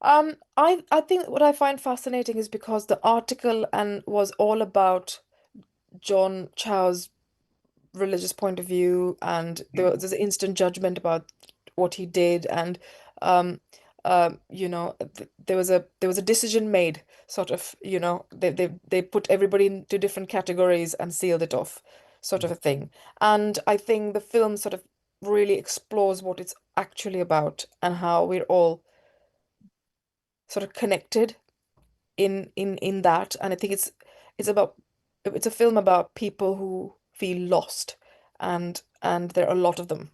I think what I find fascinating is because the article and was all about John Chau's religious point of view, and there's instant judgment about what he did, and um, there was a decision made, sort of, they put everybody into different categories and sealed it off, sort of a thing. And I think the film sort of really explores what it's actually about and how we're all sort of connected in that. And I think it's a film about people who feel lost, and there are a lot of them.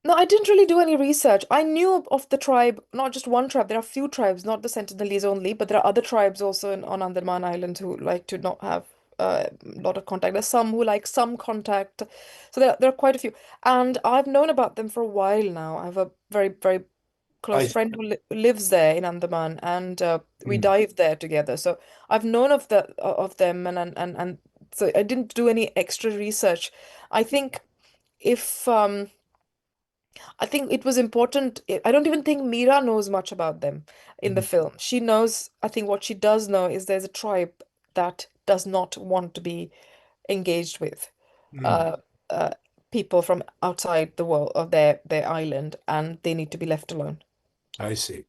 No, I didn't really do any research. I knew of the tribe, not just one tribe. There are a few tribes, not the Sentinelese only, but there are other tribes also on Andaman Island who like to not have a lot of contact. There's some who like some contact. So there are quite a few. And I've known about them for a while now. I have a very, very close I friend who lives there in Andaman, and we mm, dive there together. So I've known of them, and so I didn't do any extra research. I think if I think it was important. I don't even think Mira knows much about them in the mm, film. She knows, I think what she does know is there's a tribe that does not want to be engaged with mm, uh, uh, people from outside the world of their island, and they need to be left alone. I see.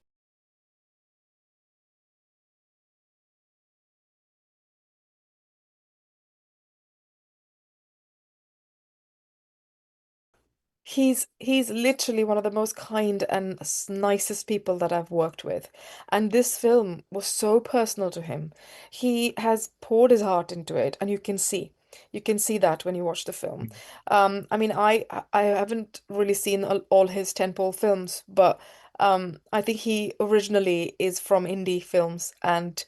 He's literally one of the most kind and nicest people that I've worked with. And this film was so personal to him. He has poured his heart into it, and you can see. You can see that when you watch the film. I mean, I haven't really seen all his tentpole films, but I think he originally is from indie films, and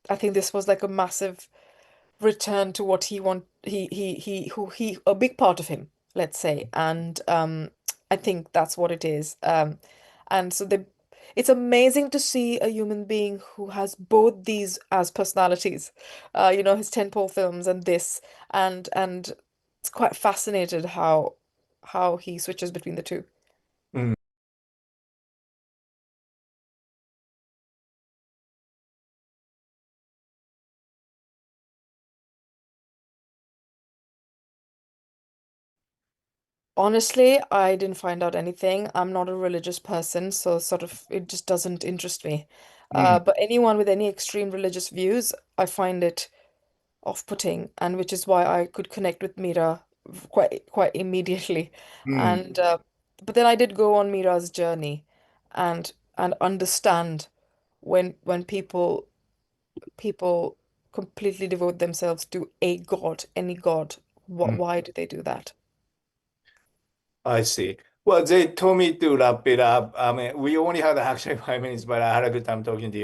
I think this was like a massive return to what he want he a big part of him, let's say. And I think that's what it is. And so the it's amazing to see a human being who has both these as personalities, his tentpole films and this, and it's quite fascinated how he switches between the two. Mm. Honestly, I didn't find out anything. I'm not a religious person, so sort of it just doesn't interest me. Mm. But anyone with any extreme religious views, I find it off-putting, and which is why I could connect with Mira quite immediately. Mm. And but then I did go on Mira's journey, and understand when people completely devote themselves to a god, any god. Mm. Why do they do that? I see. Well, they told me to wrap it up. I mean, we only had actually 5 minutes, but I had a good time talking to you.